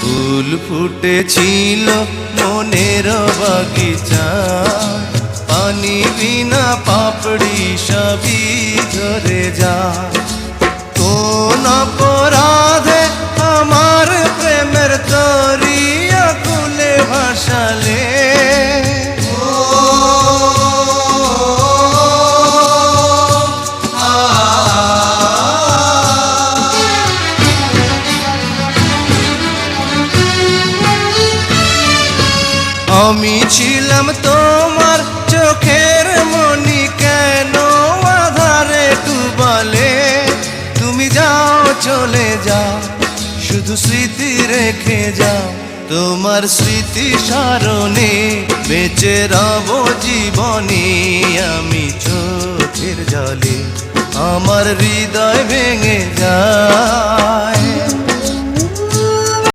ফুল ফুটেছিল মনের বাগিচায়, পানি বিনা পাপড়ি সবই ঝরে যায়। কোন অপরাধে আমার প্রেমের তরিয়া খুলে ভাসালে, আমি ছিলাম তোমার চোখের মনি, কেন আধারে ডুবালে? তুমি যাও চলে যাও, শুধু স্মৃতি রেখে যাও। তোমার স্মৃতি স্মরণে বেঁচে রব জীবনে আমি চোখের জলে, আমার হৃদয় ভেঙে যায়।